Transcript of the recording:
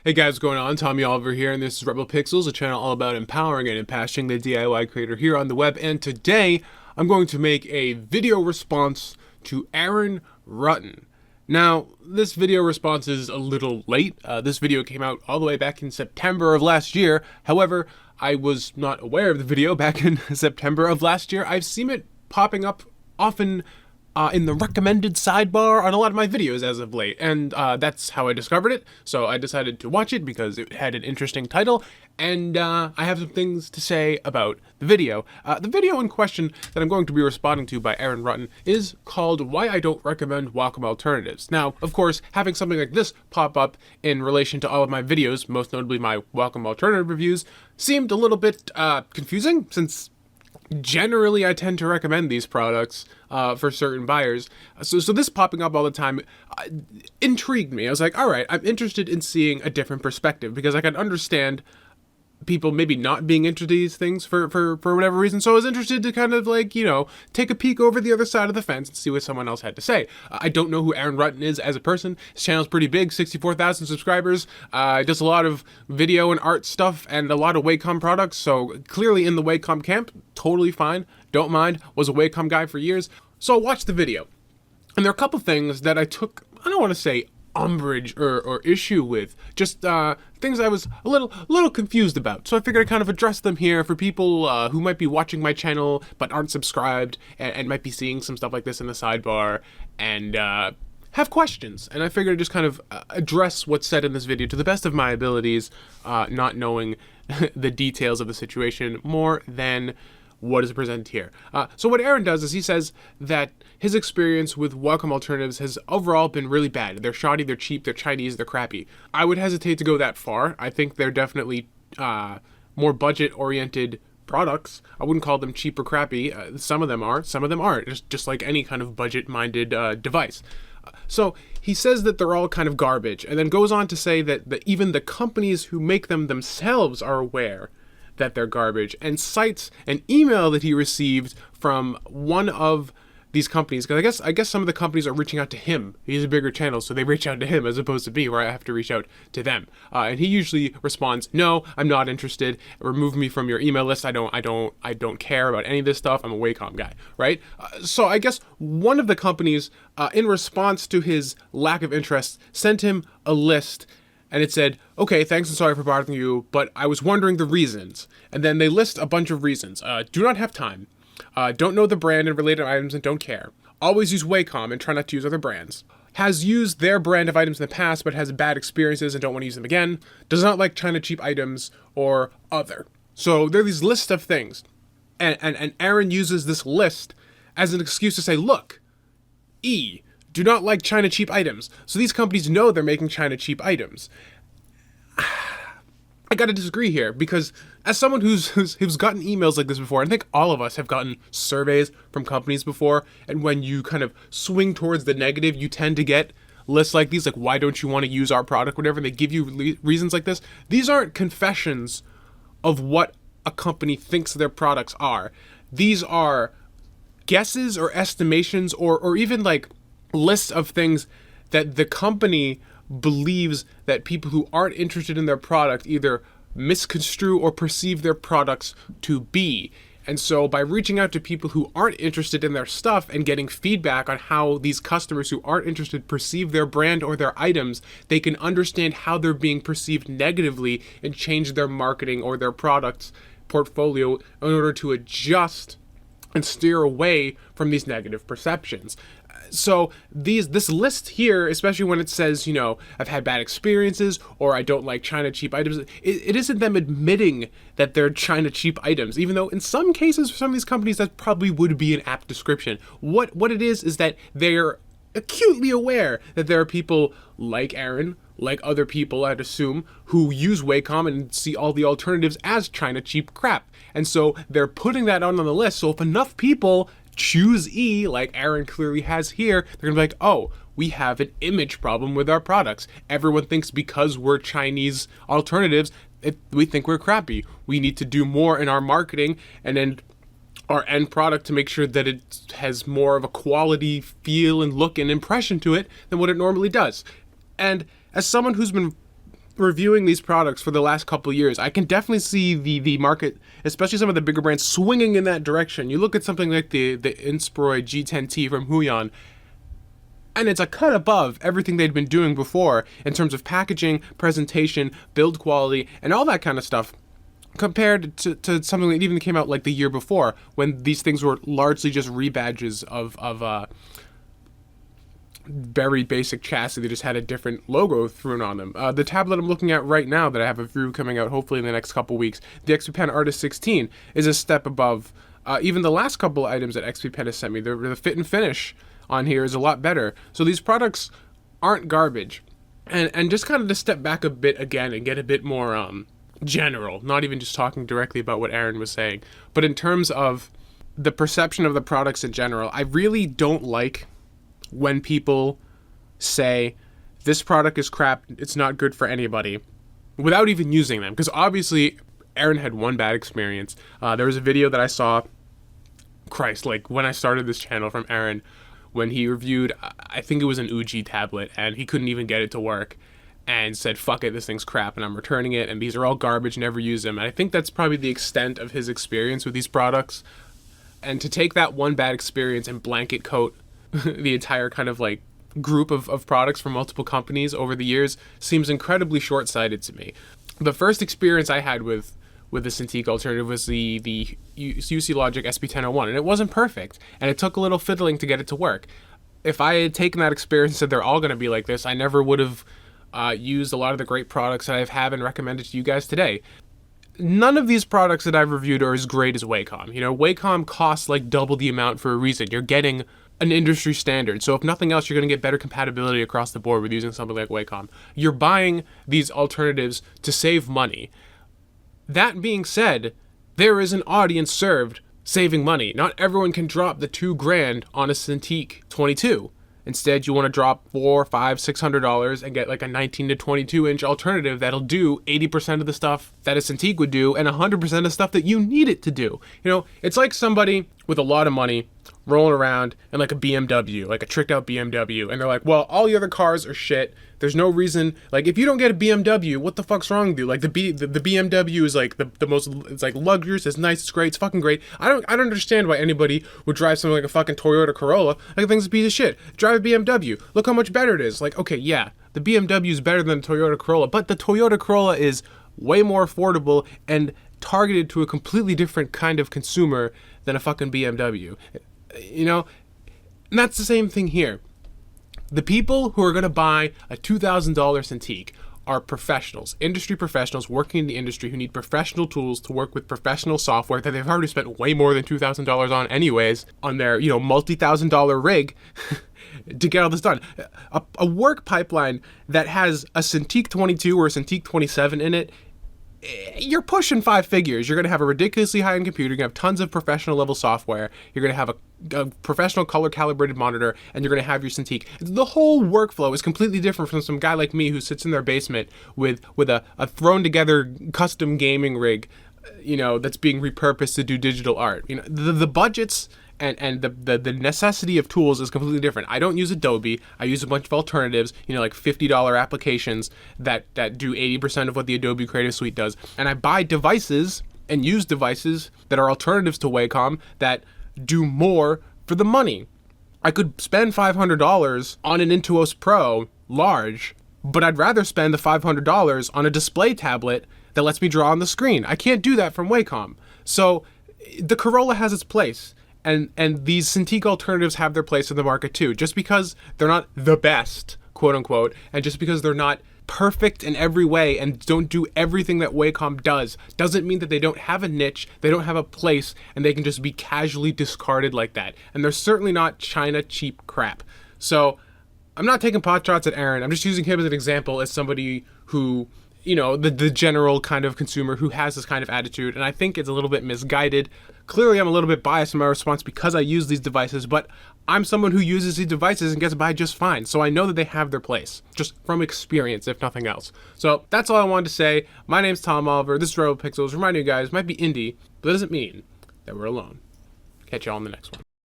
Hey guys, what's going on? Tommy Oliver here, and this is Rebel Pixels, a channel all about empowering and impassioning the DIY creator here on the web. And today, I'm going to make a video response to Aaron Rutten. Now, this video response is a little late. This video came out all the way back in September of last year. However, I was not aware of the video back in September of last year. I've seen it popping up often in the recommended sidebar on a lot of my videos as of late, and that's how I discovered it. So I decided to watch it because it had an interesting title, and I have some things to say about the video. The video in question that I'm going to be responding to by Aaron Rutten is called Why I Don't Recommend Wacom Alternatives. Now, of course, having something like this pop up in relation to all of my videos, most notably my Wacom Alternative reviews, seemed a little bit confusing, since generally I tend to recommend these products for certain buyers. So this popping up all the time intrigued me. I was like, all right, I'm interested in seeing a different perspective, because I can understand people maybe not being into these things for whatever reason. So I was interested to kind of, like, you know, take a peek over the other side of the fence and see what someone else had to say. I don't know who Aaron Rutten is as a person. His channel's pretty big, 64,000 subscribers. He does a lot of video and art stuff and a lot of Wacom products, so clearly in the Wacom camp. Totally fine, don't mind, was a Wacom guy for years. So I watched the video, and there are a couple things that I took, I don't want to say umbrage or issue with, just things I was a little confused about. So I figured I'd kind of address them here for people who might be watching my channel but aren't subscribed and might be seeing some stuff like this in the sidebar and have questions. And I figured I'd just kind of address what's said in this video to the best of my abilities, not knowing the details of the situation more than what is presented here. So what Aaron does is he says that his experience with Wacom alternatives has overall been really bad. They're shoddy, they're cheap, they're Chinese, they're crappy. I would hesitate to go that far. I think they're definitely more budget-oriented products. I wouldn't call them cheap or crappy. Some of them are, some of them aren't, just like any kind of budget-minded device. So he says that they're all kind of garbage, and then goes on to say that even the companies who make them themselves are aware that they're garbage, and cites an email that he received from one of these companies, because I guess some of the companies are reaching out to him. He's a bigger channel, so they reach out to him as opposed to me, where I have to reach out to them. And he usually responds, "No, I'm not interested. Remove me from your email list. I don't care about any of this stuff. I'm a Wacom guy," right? So I guess one of the companies, in response to his lack of interest, sent him a list. And it said, "Okay, thanks and sorry for bothering you, but I was wondering the reasons." And then they list a bunch of reasons. Do not have time. Don't know the brand and related items and don't care. Always use Wacom and try not to use other brands. Has used their brand of items in the past but has bad experiences and don't want to use them again. Does not like China cheap items or other. So there are these lists of things. And Aaron uses this list as an excuse to say, look, do not like China cheap items. So these companies know they're making China cheap items. I gotta disagree here, because as someone who's gotten emails like this before, and I think all of us have gotten surveys from companies before, and when you kind of swing towards the negative, you tend to get lists like these, like, why don't you want to use our product, whatever, and they give you reasons like this. These aren't confessions of what a company thinks their products are. These are guesses or estimations or even like lists of things that the company believes that people who aren't interested in their product either misconstrue or perceive their products to be. And so by reaching out to people who aren't interested in their stuff and getting feedback on how these customers who aren't interested perceive their brand or their items, they can understand how they're being perceived negatively and change their marketing or their products portfolio in order to adjust and steer away from these negative perceptions. So this list here, especially when it says, you know, I've had bad experiences or I don't like China cheap items, it isn't them admitting that they're China cheap items, even though in some cases for some of these companies that probably would be an apt description. What it is that they're acutely aware that there are people like Aaron, like other people, I'd assume, who use Wacom and see all the alternatives as China cheap crap. And so they're putting that on the list. So if enough people choose like Aaron clearly has here, they're gonna be like, oh, we have an image problem with our products. Everyone thinks because we're Chinese alternatives, we think we're crappy. We need to do more in our marketing and then our end product to make sure that it has more of a quality feel and look and impression to it than what it normally does. And as someone who's been reviewing these products for the last couple of years, I can definitely see the market, especially some of the bigger brands, swinging in that direction. You look at something like the Inspiroid G10T from Huion, and it's a cut above everything they'd been doing before in terms of packaging, presentation, build quality, and all that kind of stuff, compared to something that even came out like the year before, when these things were largely just rebadges of very basic chassis. They just had a different logo thrown on them. The tablet I'm looking at right now that I have a review coming out hopefully in the next couple weeks, the XP Pen Artist 16, is a step above even the last couple items that XP Pen has sent me. The fit and finish on here is a lot better. So these products aren't garbage. And just kind of to step back a bit again and get a bit more general, not even just talking directly about what Aaron was saying, but in terms of the perception of the products in general, I really don't like when people say this product is crap, it's not good for anybody, without even using them. Because obviously Aaron had one bad experience. There was a video that I saw, like when I started this channel, from Aaron, when he reviewed, I think it was an Uji tablet, and he couldn't even get it to work, and said, fuck it, this thing's crap, and I'm returning it, and these are all garbage, never use them. And I think that's probably the extent of his experience with these products. And to take that one bad experience and blanket coat the entire kind of like group of products from multiple companies over the years seems incredibly short-sighted to me. The first experience I had with the Cintiq alternative was the UC Logic SP1001, and it wasn't perfect, and it took a little fiddling to get it to work. If I had taken that experience and said they're all going to be like this, I never would have used a lot of the great products that I have and recommended to you guys today. None of these products that I've reviewed are as great as Wacom. You know, Wacom costs like double the amount for a reason. You're getting an industry standard. So if nothing else, you're going to get better compatibility across the board with using something like Wacom. You're buying these alternatives to save money. That being said, there is an audience served saving money. Not everyone can drop the $2,000 on a Cintiq 22. Instead, you want to drop $400, $500, $600 and get like a 19 to 22 inch alternative that'll do 80% of the stuff that a Cintiq would do and 100% of stuff that you need it to do. You know, it's like somebody with a lot of money rolling around in like a BMW, like a tricked out BMW, and they're like, well, all the other cars are shit. There's no reason, like, if you don't get a BMW, what the fuck's wrong with you? Like, the BMW is like the most, it's like luxurious, it's nice, it's great, it's fucking great. I don't understand why anybody would drive something like a fucking Toyota Corolla. Like, the thing's a piece of shit. Drive a BMW. Look how much better it is. Like, okay, yeah, the BMW is better than the Toyota Corolla, but the Toyota Corolla is way more affordable and targeted to a completely different kind of consumer than a fucking BMW. You know, and that's the same thing here. The people who are going to buy a $2,000 Cintiq are professionals, industry professionals working in the industry who need professional tools to work with professional software that they've already spent way more than $2,000 on anyways, on their, you know, multi-$1,000 rig to get all this done. A work pipeline that has a Cintiq 22 or a Cintiq 27 in it, you're pushing 5 figures. You're going to have a ridiculously high-end computer. You're going to have tons of professional level software. You're going to have a professional color calibrated monitor, and you're going to have your Cintiq. The whole workflow is completely different from some guy like me who sits in their basement with a thrown together custom gaming rig, you know, that's being repurposed to do digital art. You know, the budgets and the necessity of tools is completely different. I don't use Adobe. I use a bunch of alternatives, you know, like $50 applications that do 80% of what the Adobe Creative Suite does. And I buy devices and use devices that are alternatives to Wacom that do more for the money. I could spend $500 on an Intuos Pro large, but I'd rather spend the $500 on a display tablet that lets me draw on the screen. I can't do that from Wacom. So the Corolla has its place. And these Cintiq alternatives have their place in the market too. Just because they're not the best, quote unquote, and just because they're not perfect in every way and don't do everything that Wacom does, doesn't mean that they don't have a niche, they don't have a place, and they can just be casually discarded like that. And they're certainly not China cheap crap. So I'm not taking pot shots at Aaron. I'm just using him as an example as somebody who, you know, the general kind of consumer who has this kind of attitude, and I think it's a little bit misguided. Clearly, I'm a little bit biased in my response because I use these devices, but I'm someone who uses these devices and gets by just fine, so I know that they have their place, just from experience, if nothing else. So that's all I wanted to say. My name's Tom Oliver. This is Rebel Pixels. Reminding you guys, it might be indie, but that doesn't mean that we're alone. Catch y'all in the next one.